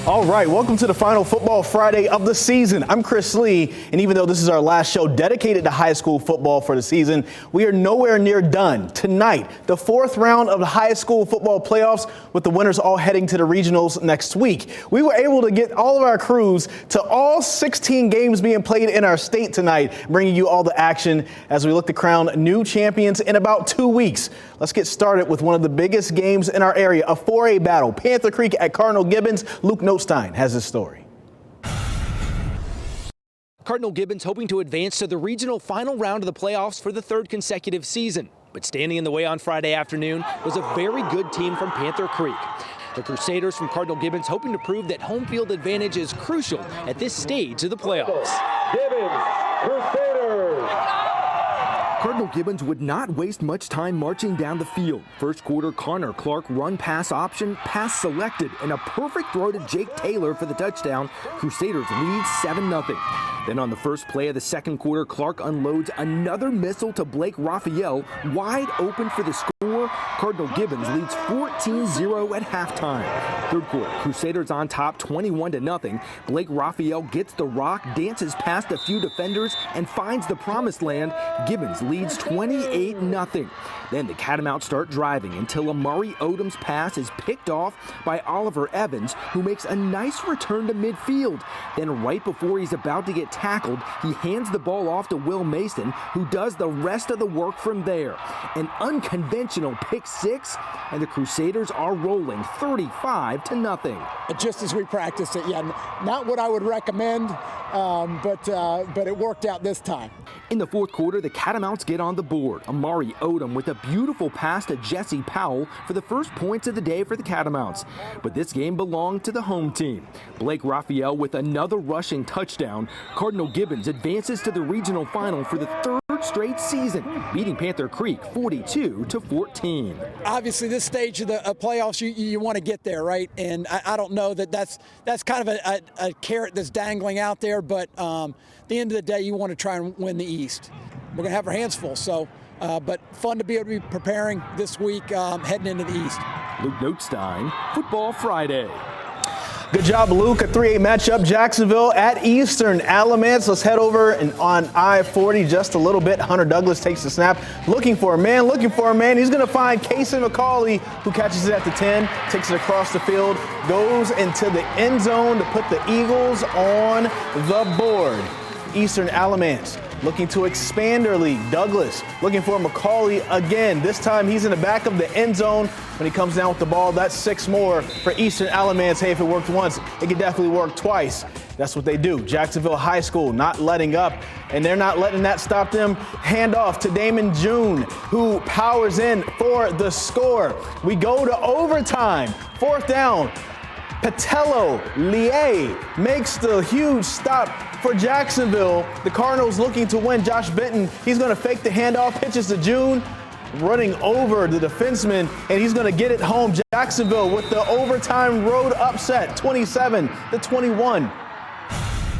All right, welcome to the final Football Friday of the season. I'm Chris Lee, and even though this is our last show dedicated to high school football for the season, we are nowhere near done. Tonight, the fourth round of the high school football playoffs, with the winners all heading to the regionals next week. We were able to get all of our crews to all 16 games being played in our state tonight, bringing you all the action as we look to crown new champions in about 2 weeks. Let's get started with one of the biggest games in our area, a 4A battle. Panther Creek at Cardinal Gibbons. Luke Notstein has this story. Cardinal Gibbons hoping to advance to the regional final round of the playoffs for the third consecutive season. But standing in the way on Friday afternoon was a very good team from Panther Creek. The Crusaders from Cardinal Gibbons hoping to prove that home field advantage is crucial at this stage of the playoffs. Gibbons, Crusaders. Cardinal Gibbons would not waste much time marching down the field. First quarter, Connor Clark run pass option, pass selected, and a perfect throw to Jake Taylor for the touchdown. Crusaders lead 7-0. Then on the first play of the second quarter, Clark unloads another missile to Blake Raphael, wide open for the score. Cardinal Gibbons leads 14-0 at halftime. Third quarter, Crusaders on top 21-0. Blake Raphael gets the rock, dances past a few defenders, and finds the promised land. Gibbons leads 28-0. Then the Catamounts start driving until Amari Odom's pass is picked off by Oliver Evans, who makes a nice return to midfield. Then right before he's about to get tackled, he hands the ball off to Will Mason, who does the rest of the work from there. An unconventional pick six, and the Crusaders are rolling 35-0. Just as we practiced it, yeah, not what I would recommend, but it worked out this time. In the fourth quarter, the Catamounts get on the board. Amari Odom with a beautiful pass to Jesse Powell for the first points of the day for the Catamounts. But this game belonged to the home team. Blake Raphael with another rushing touchdown. Cardinal Gibbons advances to the regional final for the third straight season, beating Panther Creek 42-14. Obviously, this stage of the playoffs, you want to get there, right? And I don't know that's kind of a carrot that's dangling out there, but at the end of the day, you want to try and win the East. We're going to have our hands full, so but fun to be able to be preparing this week heading into the East. Luke Notstein, Football Friday. Good job, Luke. A 3A matchup, Jacksonville at Eastern Alamance. Let's head over and on I-40 just a little bit. Hunter Douglas takes the snap, looking for a man. He's going to find Casey McCauley, who catches it at the 10, takes it across the field, goes into the end zone to put the Eagles on the board. Eastern Alamance looking to expand their lead. Douglas looking for McCauley again. This time he's in the back of the end zone. When he comes down with the ball, that's 6 more for Eastern Alamance. Hey, if it worked once, it could definitely work twice. That's what they do. Jacksonville High School not letting up, and they're not letting that stop them. Hand off to Damon June, who powers in for the score. We go to overtime. Fourth down. Patello Lie makes the huge stop for Jacksonville. The Cardinals looking to win. Josh Benton, he's going to fake the handoff, pitches to June, running over the defenseman, and he's going to get it home. Jacksonville with the overtime road upset, 27-21.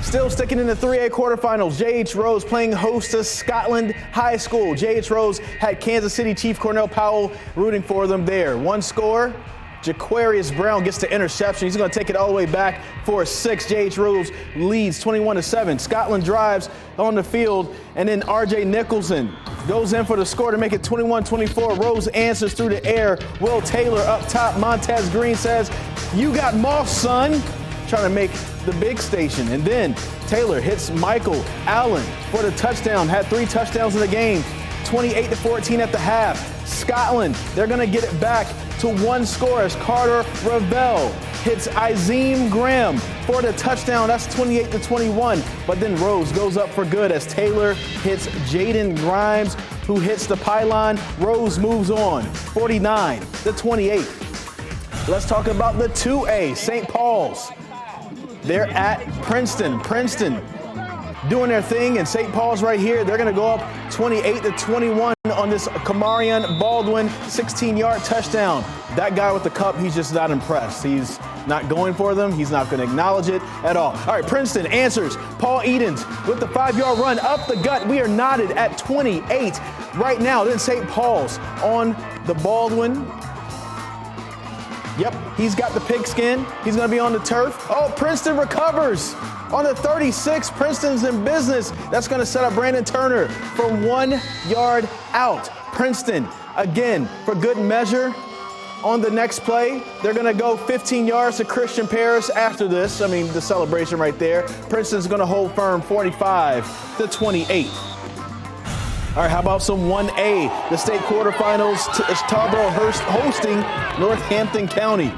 Still sticking in the 3A quarterfinals, J.H. Rose playing host to Scotland High School. J.H. Rose had Kansas City Chief Cornell Powell rooting for them there. One score. Jaquarius Brown gets the interception. He's going to take it all the way back for a 6. J.H. Rose leads 21-7. Scotland drives on the field, and then R.J. Nicholson goes in for the score to make it 21-24. Rose answers through the air. Will Taylor up top. Montez Green says, "You got moss, son." Trying to make the big station. And then Taylor hits Michael Allen for the touchdown. Had 3 touchdowns in the game. 28-14 at the half. Scotland, they're going to get it back to 1 score as Carter Ravel hits Izim Graham for the touchdown. That's 28-21. But then Rose goes up for good as Taylor hits Jaden Grimes, who hits the pylon. Rose moves on, 49-28. Let's talk about the 2A, St. Paul's. They're at Princeton. Princeton doing their thing, and St. Paul's right here. They're going to go up 28-21 on this Kamarion Baldwin 16-yard touchdown. That guy with the cup, he's just not impressed. He's not going for them. He's not going to acknowledge it at all. All right, Princeton answers. Paul Edens with the 5-yard run up the gut. We are knotted at 28 right now. Then St. Paul's on the Baldwin. Yep, he's got the pigskin. He's going to be on the turf. Oh, Princeton recovers on the 36. Princeton's in business. That's going to set up Brandon Turner for 1 yard out. Princeton, again, for good measure, on the next play, they're going to go 15 yards to Christian Paris after this. I mean, the celebration right there. Princeton's going to hold firm 45-28. All right, how about some 1A? The state quarterfinals is Tarboro hosting Northampton County.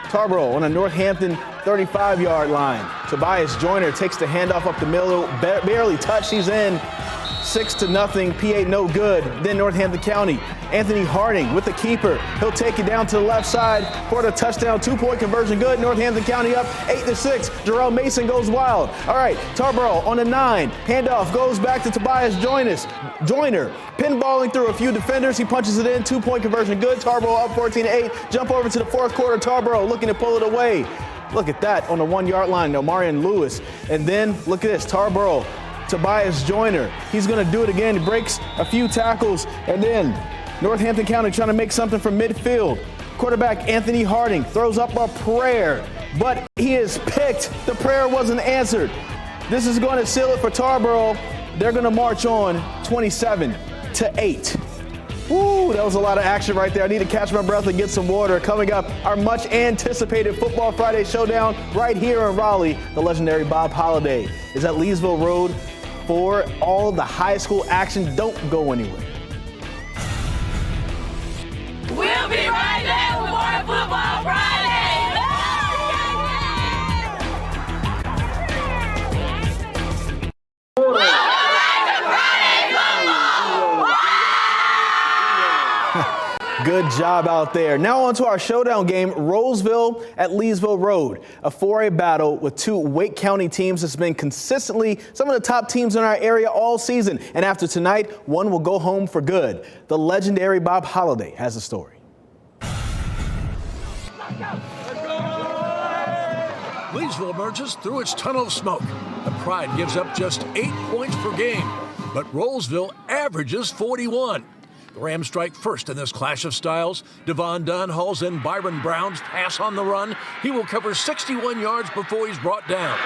Tarboro on a Northampton 35-yard line. Tobias Joyner takes the handoff up the middle, barely touched. He's in 6-0. PA no good. Then Northampton County. Anthony Harding with the keeper. He'll take it down to the left side for the touchdown. 2-point conversion good. Northampton County up 8-6. Jarrell Mason goes wild. All right, Tarboro on the 9. Handoff goes back to Tobias Joyner. Pinballing through a few defenders. He punches it in. 2-point conversion good. Tarboro up 14-8. Jump over to the fourth quarter. Tarboro looking to pull it away. Look at that on the 1 yard line. Now, Marion Lewis. And then look at this. Tarboro. Tobias Joyner. He's going to do it again. He breaks a few tackles. And then Northampton County trying to make something from midfield. Quarterback Anthony Harding throws up a prayer, but he is picked. The prayer wasn't answered. This is going to seal it for Tarboro. They're going to march on 27-8. Woo, that was a lot of action right there. I need to catch my breath and get some water. Coming up, our much anticipated Football Friday showdown right here in Raleigh. The legendary Bob Holliday is at Leesville Road for all the high school action. Don't go anywhere. We'll be right there with more Football Friday. Good job out there. Now on to our showdown game, Roseville at Leesville Road. A 4A battle with two Wake County teams that's been consistently some of the top teams in our area all season. And after tonight, one will go home for good. The legendary Bob Holliday has a story. Leesville emerges through its tunnel of smoke. The Pride gives up just 8 points per game, but Roseville averages 41. The Rams strike first in this clash of styles. Devon Dunn hauls in Byron Brown's pass on the run. He will cover 61 yards before he's brought down.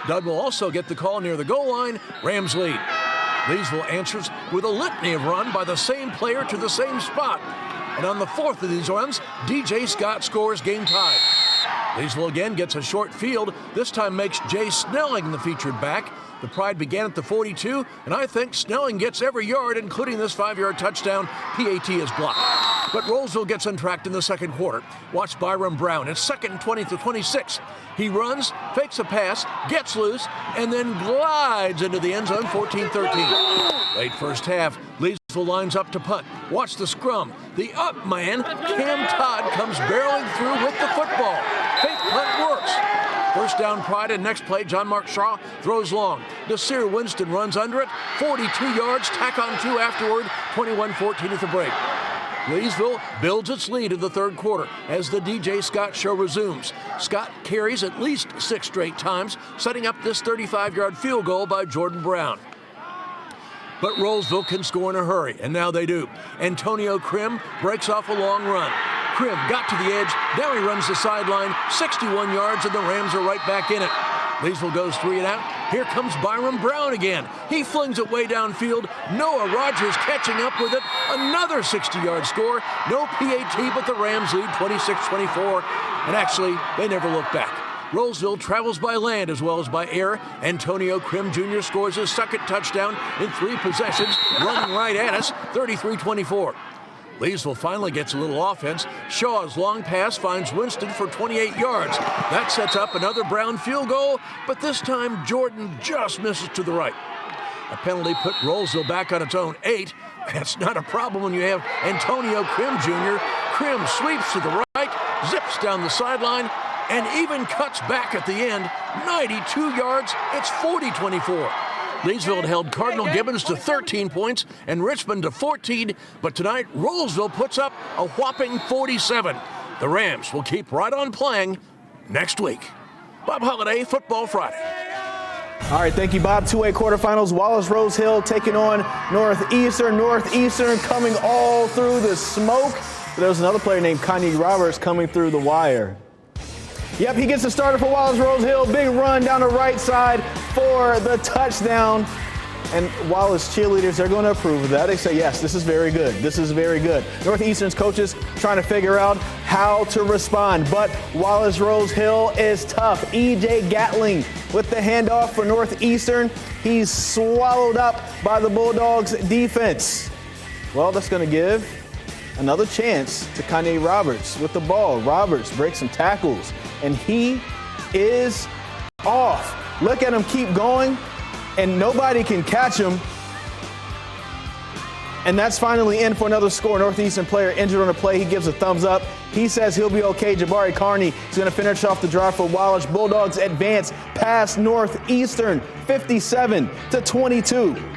Dunn will also get the call near the goal line. Rams lead. Leesville answers with a litany of run by the same player to the same spot. And on the fourth of these runs, DJ Scott scores game tie. Leesville again gets a short field. This time makes Jay Snelling the featured back. The Pride began at the 42, and I think Snelling gets every yard, including this 5-yard touchdown. PAT is blocked. But Roseville gets untracked in the second quarter. Watch Byron Brown. It's 2nd and 20 to 26. He runs, fakes a pass, gets loose, and then glides into the end zone, 14-13. Late first half, Leesville lines up to punt. Watch the scrum. The up man, Cam Todd, comes barreling through with the football. Fake punt works. First down Pride, and next play, John Mark Shaw throws long. Desir Winston runs under it, 42 yards, tack on 2 afterward, 21-14 at the break. Leesville builds its lead in the third quarter as the DJ Scott show resumes. Scott carries at least 6 straight times, setting up this 35-yard field goal by Jordan Brown. But Roseville can score in a hurry, and now they do. Antonio Krim breaks off a long run. Krim got to the edge, now he runs the sideline, 61 yards, and the Rams are right back in it. Leesville goes 3 and out. Here comes Byron Brown again. He flings it way downfield. Noah Rogers catching up with it. Another 60-yard score. No PAT, but the Rams lead 26-24. And actually, they never look back. Roseville travels by land as well as by air. Antonio Krim Jr. scores his second touchdown in 3 possessions, running right at us, 33-24. Leesville finally gets a little offense. Shaw's long pass finds Winston for 28 yards. That sets up another Brown field goal, but this time Jordan just misses to the right. A penalty put Roseville back on its own 8. That's not a problem when you have Antonio Krim Jr. Krim sweeps to the right, zips down the sideline, and even cuts back at the end, 92 yards. It's 40-24. Leesville had held Cardinal Gibbons to 13 points and Richmond to 14, but tonight Roseville puts up a whopping 47. The Rams will keep right on playing next week. Bob Holliday, Football Friday. All right, thank you, Bob. 2A quarterfinals, Wallace Rose Hill taking on Northeastern. Northeastern coming all through the smoke. But there was another player named Kanye Roberts coming through the wire. Yep, he gets the starter for Wallace Rose Hill. Big run down the right side for the touchdown. And Wallace cheerleaders, they're going to approve of that. They say, yes, this is very good. This is very good. Northeastern's coaches trying to figure out how to respond. But Wallace Rose Hill is tough. E.J. Gatling with the handoff for Northeastern. He's swallowed up by the Bulldogs defense. Well, that's going to give another chance to Kanye Roberts with the ball. Roberts breaks some tackles, and he is off. Look at him keep going, and nobody can catch him. And that's finally in for another score. Northeastern player injured on the play. He gives a thumbs up. He says he'll be okay. Jabari Carney is going to finish off the drive for Wallace. Bulldogs advance past Northeastern 57-22.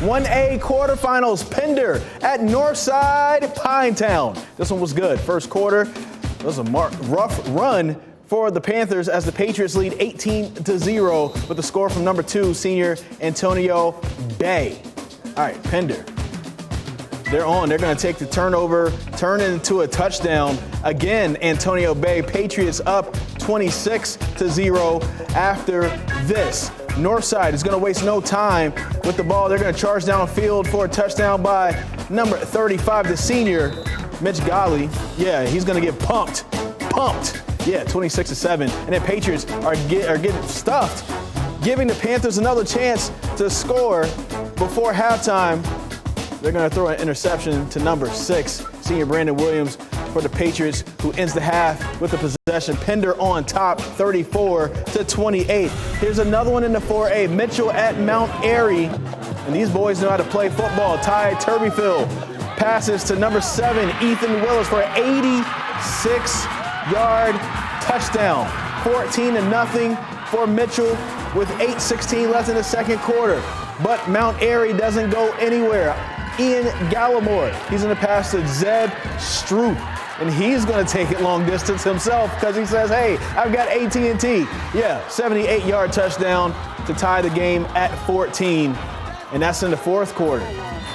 1A quarterfinals, Pender at Northside Pinetown. This one was good. First quarter, it was a rough run for the Panthers as the Patriots lead 18-0 with the score from number 2, senior Antonio Bay. All right, Pender. They're on. They're going to take the turnover, turn it into a touchdown. Again, Antonio Bay. Patriots up 26-0 after this. Northside is going to waste no time with the ball. They're going to charge downfield for a touchdown by number 35, the senior, Mitch Golly. Yeah, he's going to get pumped. Yeah, 26-7. And then Patriots are getting stuffed, giving the Panthers another chance to score before halftime. They're going to throw an interception to number 6, senior Brandon Williams, for the Patriots, who ends the half with the possession. Pender on top, 34-28. Here's another one in the 4A. Mitchell at Mount Airy. And these boys know how to play football. Ty Turbyfield passes to number 7, Ethan Willis, for an 86-yard touchdown. 14-0 for Mitchell with 8:16 left in the second quarter. But Mount Airy doesn't go anywhere. Ian Gallimore, he's going to pass to Zeb Stroop, and he's going to take it long distance himself because he says, hey, I've got AT&T. Yeah, 78-yard touchdown to tie the game at 14, and that's in the fourth quarter.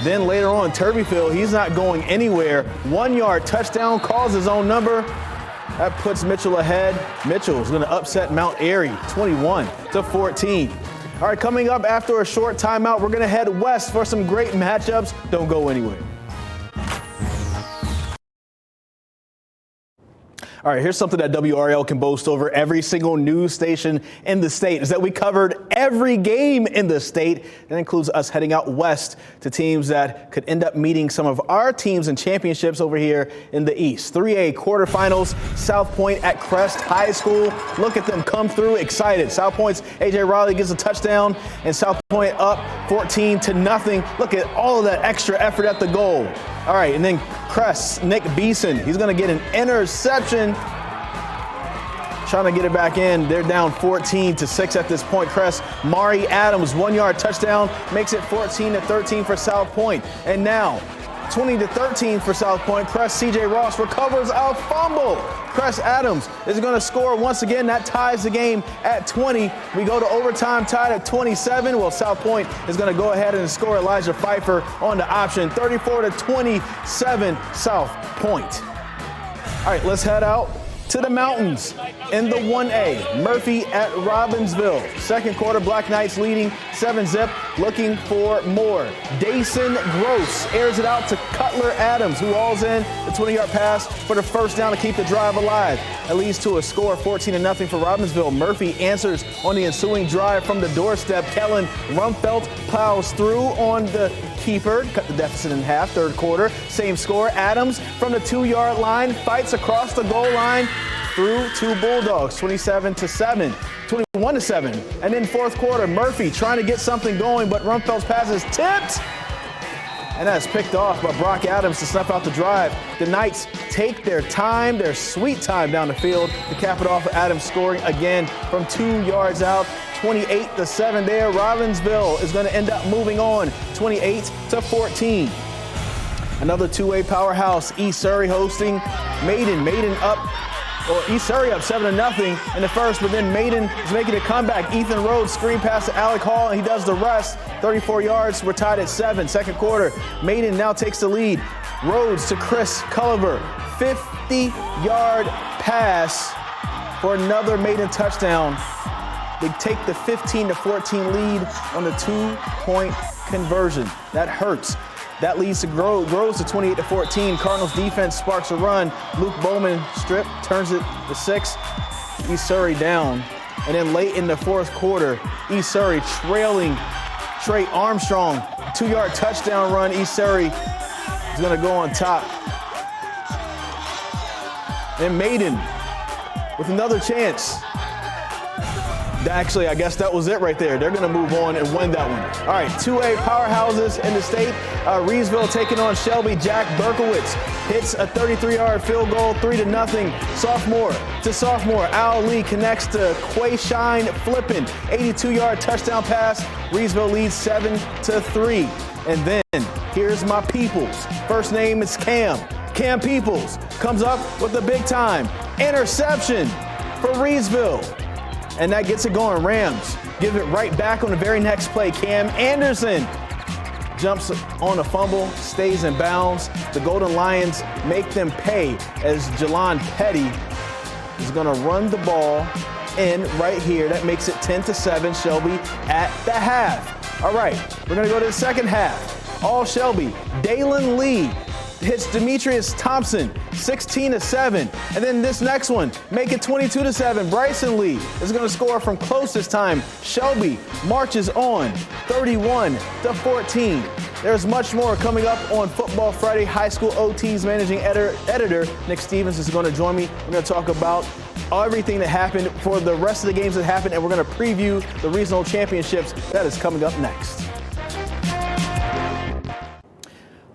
Then later on, Turbyfield, he's not going anywhere. 1-yard touchdown, calls his own number. That puts Mitchell ahead. Mitchell is going to upset Mount Airy, 21-14. All right, coming up after a short timeout, we're going to head west for some great matchups. Don't go anywhere. All right, here's something that WRAL can boast over every single news station in the state, is that we covered every game in the state. That includes us heading out west to teams that could end up meeting some of our teams in championships over here in the east. 3A quarterfinals, South Point at Crest High School. Look at them come through excited. South Point's A.J. Riley gets a touchdown, and South Point up 14-0. Look at all of that extra effort at the goal. All right, and then Crest's Nick Beeson, he's going to get an interception. Trying to get it back in. They're down 14-6 at this point. Crest, Mari Adams, 1-yard touchdown, makes it 14-13 for South Point. And now 20-13 for South Point. Crest C.J. Ross recovers a fumble. Crest Adams is going to score once again. That ties the game at 20. We go to overtime, tied at 27. Well, South Point is going to go ahead and score. Elijah Pfeiffer on the option. 34-27 South Point. All right, let's head out to the mountains in the 1A. Murphy at Robbinsville. Second quarter, Black Knights leading 7-zip, looking for more. Dayson Gross airs it out to Cutler Adams, who hauls in the 20-yard pass for the first down to keep the drive alive. It leads to a score, 14-0 for Robbinsville. Murphy answers on the ensuing drive from the doorstep. Kellen Rumfelt plows through on the keeper, cut the deficit in half. Third quarter, same score. Adams from the 2-yard line fights across the goal line through two Bulldogs, 27-7, 21-7. And then fourth quarter, Murphy trying to get something going, but Rumfelt's pass is tipped. And that's picked off by Brock Adams to snuff out the drive. The Knights take their time, their sweet time down the field to cap it off with Adams scoring again from 2 yards out. 28-7 there. Robbinsville is going to end up moving on, 28-14. Another 2A powerhouse, East Surrey hosting Maiden. Maiden up East Surrey up 7-0 in the first, but then Maiden is making a comeback. Ethan Rhodes screen pass to Alec Hall, and he does the rest. 34 yards. We're tied at 7. Second quarter, Maiden now takes the lead. Rhodes to Chris Culliver. 50-yard pass for another Maiden touchdown. They take the 15-14 lead on the 2-point conversion. That hurts. That leads to grows to 28-14. Cardinals defense sparks a run. Luke Bowman strip, turns it to 6. East Surrey down. And then late in the fourth quarter, East Surrey trailing Trey Armstrong. 2-yard touchdown run. East Surrey is going to go on top. And Maiden with another chance. Actually, I guess that was it right there. They're going to move on and win that one. All right, 2A powerhouses in the state. Reedsville taking on Shelby. Jack Berkowitz hits a 33-yard field goal, 3-0. Sophomore. Al Lee connects to Quayshine Flippin. 82-yard touchdown pass. Reedsville leads 7-3. And then here's my Peoples. First name is Cam. Cam Peoples comes up with a big time interception for Reedsville. And that gets it going. Rams give it right back on the very next play. Cam Anderson jumps on a fumble, stays in bounds. The Golden Lions make them pay as Jelon Petty is going to run the ball in right here. That makes it 10-7, Shelby at the half. All right, we're going to go to the second half. All Shelby. Dalen Lee hits Demetrius Thompson, 16-7. And then this next one, make it 22-7. Bryson Lee is going to score from close this time. Shelby marches on, 31-14. There's much more coming up on Football Friday. High School OT's managing editor, Nick Stevens, is going to join me. We're going to talk about everything that happened for the rest of the games that happened, and we're going to preview the regional championships. That is coming up next.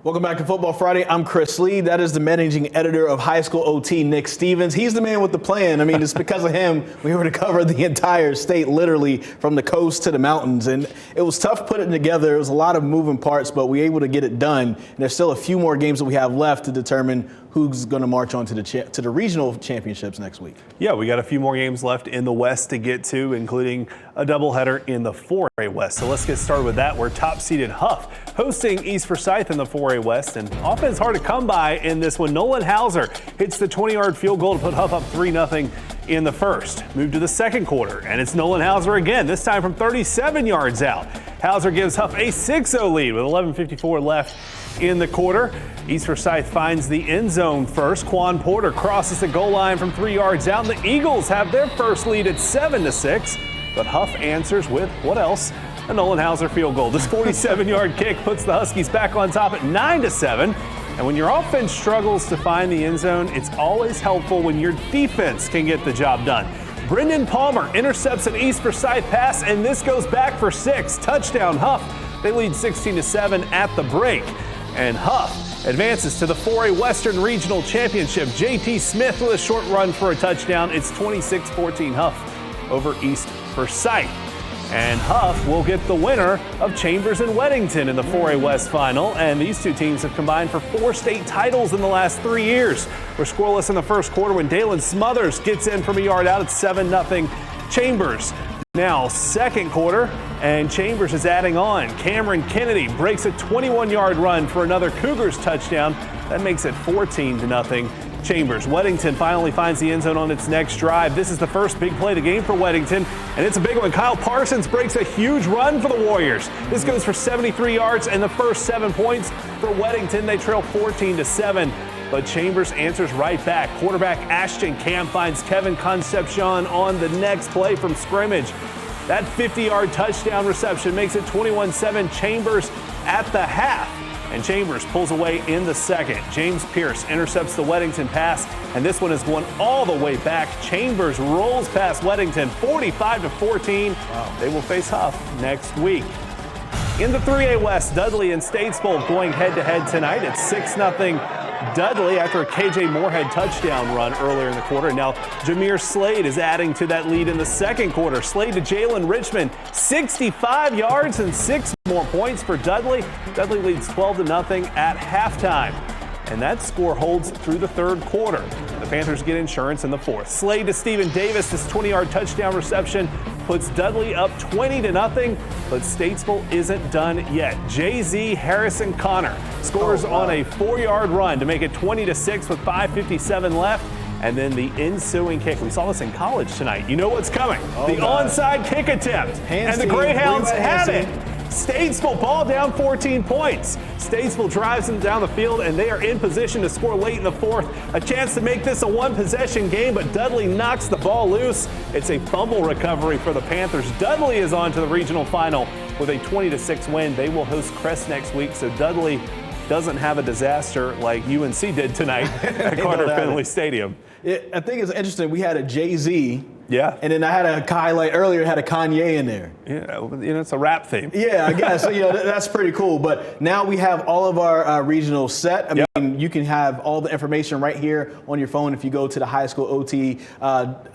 Welcome back to Football Friday. I'm Chris Lee. That is the managing editor of High School OT, Nick Stevens. He's the man with the plan. I mean, it's because of him we were to cover the entire state, literally from the coast to the mountains. And it was tough putting it together. It was a lot of moving parts, but we were able to get it done. And there's still a few more games that we have left to determine who's going to march on to the regional championships next week. Yeah, we got a few more games left in the West to get to, including a doubleheader in the 4A West. So let's get started with that. We're top-seeded Huff hosting East Forsyth in the 4A West. And offense hard to come by in this one. Nolan Hauser hits the 20-yard field goal to put Huff up 3-0 in the first. Move to the second quarter, and it's Nolan Hauser again, this time from 37 yards out. Hauser gives Huff a 6-0 lead with 11:54 left in the quarter. East Forsyth finds the end zone first. Quan Porter crosses the goal line from 3 yards out. The Eagles have their first lead at 7-6, but Huff answers with what else? A Nolan Hauser field goal. This 47-yard kick puts the Huskies back on top at 9-7. And when your offense struggles to find the end zone, it's always helpful when your defense can get the job done. Brendan Palmer intercepts an East Forsyth pass, and this goes back for 6. Touchdown Huff. They lead 16-7 at the break. And Huff advances to the 4A Western Regional Championship. J.T. Smith with a short run for a touchdown. It's 26-14 Huff over East Forsyth. And Huff will get the winner of Chambers and Weddington in the 4A West final. And these two teams have combined for 4 state titles in the last 3 years. We're scoreless in the first quarter when Dalen Smothers gets in from a yard out. It's 7-0 Chambers. Now, second quarter, and Chambers is adding on. Cameron Kennedy breaks a 21-yard run for another Cougars touchdown. That makes it 14-0 Chambers. Weddington finally finds the end zone on its next drive. This is the first big play of the game for Weddington, and it's a big one. Kyle Parsons breaks a huge run for the Warriors. This goes for 73 yards and the first 7 points for Weddington. They trail 14-7. But Chambers answers right back. Quarterback Ashton Camp finds Kevin Concepcion on the next play from scrimmage. That 50-yard touchdown reception makes it 21-7 Chambers at the half. And Chambers pulls away in the second. James Pierce intercepts the Weddington pass, and this one is going all the way back. Chambers rolls past Weddington 45-14. Wow. They will face Huff next week. In the 3A West, Dudley and Statesville going head-to-head tonight. It's 6-0 Dudley after a KJ Moorhead touchdown run earlier in the quarter. Now, Jameer Slade is adding to that lead in the second quarter. Slade to Jalen Richmond, 65 yards and 6 more points for Dudley. Dudley leads 12-0 at halftime. And that score holds through the third quarter. The Panthers get insurance in the fourth. Slade to Stephen Davis. This 20-yard touchdown reception puts Dudley up 20-0, but Statesville isn't done yet. Jay-Z Harrison Connor scores on a 4-yard run to make it 20-6 with 5:57 left. And then the ensuing kick. We saw this in college tonight. You know what's coming. The onside kick attempt. And the Greyhounds have it. Statesville ball down 14 points. Statesville drives them down the field, and they are in position to score late in the fourth. A chance to make this a one-possession game, but Dudley knocks the ball loose. It's a fumble recovery for the Panthers. Dudley is on to the regional final with a 20-6 win. They will host Crest next week, so Dudley doesn't have a disaster like UNC did tonight at Carter Finley Stadium. I think it's interesting. We had a Jay-Z. Yeah. And then I had a highlight earlier, had a Kanye in there. Yeah, it's a rap theme. Yeah, I guess. So, that's pretty cool. But now we have all of our regionals set. I mean, you can have all the information right here on your phone if you go to the HighSchoolOT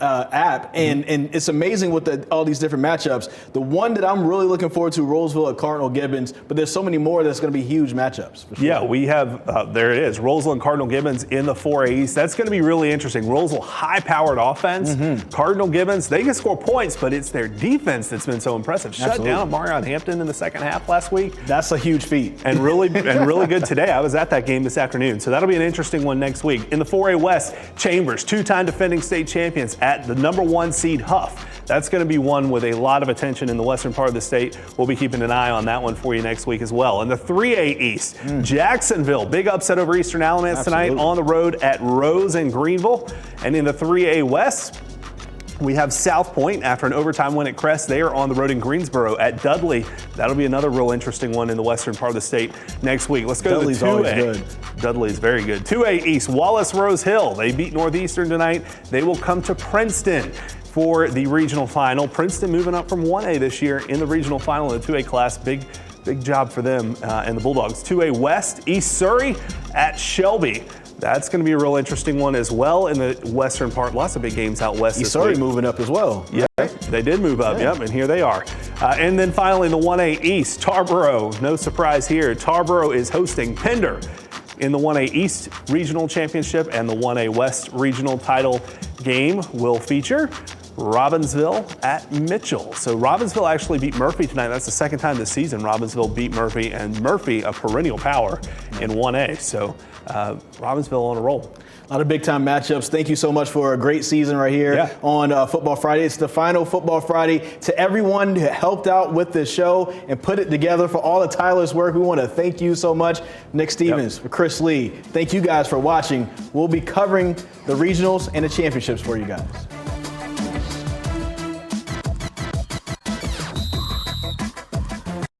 app. And it's amazing with all these different matchups. The one that I'm really looking forward to, Rolesville at Cardinal Gibbons, but there's so many more that's going to be huge matchups. For sure. Yeah, we have, there it is, Rolesville and Cardinal Gibbons in the 4A East. That's going to be really interesting. Rolesville, high-powered offense. Cardinal Gibbons, they can score points, but it's their defense that's been so impressive. Shut down Marion Hampton in the second half last week. That's a huge feat. And really good today. I was at that game this afternoon, so that'll be an interesting one next week. In the 4A West, Chambers, two-time defending state champions at the #1 seed Huff. That's going to be one with a lot of attention in the western part of the state. We'll be keeping an eye on that one for you next week as well. In the 3A East, Jacksonville, big upset over Eastern Alamance tonight on the road at Rose and Greenville. And in the 3A West, we have South Point after an overtime win at Crest. They are on the road in Greensboro at Dudley. That'll be another real interesting one in the western part of the state next week. Let's go Dudley's to the 2A. Always good. Dudley's very good. 2A East, Wallace Rose Hill. They beat Northeastern tonight. They will come to Princeton for the regional final. Princeton moving up from 1A this year in the regional final in the 2A class. Big job for them and the Bulldogs. 2A West, East Surrey at Shelby. That's going to be a real interesting one as well in the western part. Lots of big games out west. East Surrey moving up as well. Yeah, they did move up. Yep, and here they are. And then finally, the 1A East, Tarboro. No surprise here. Tarboro is hosting Pender in the 1A East Regional Championship, and the 1A West Regional title game will feature Robbinsville at Mitchell. So Robbinsville actually beat Murphy tonight. That's the second time this season Robbinsville beat Murphy, and Murphy, a perennial power in 1A. So Robbinsville on a roll. A lot of big-time matchups. Thank you so much for a great season right here on Football Friday. It's the final Football Friday. To everyone who helped out with this show and put it together, for all the tireless work, we want to thank you so much. Nick Stevens, for Chris Lee. Thank you guys for watching. We'll be covering the regionals and the championships for you guys.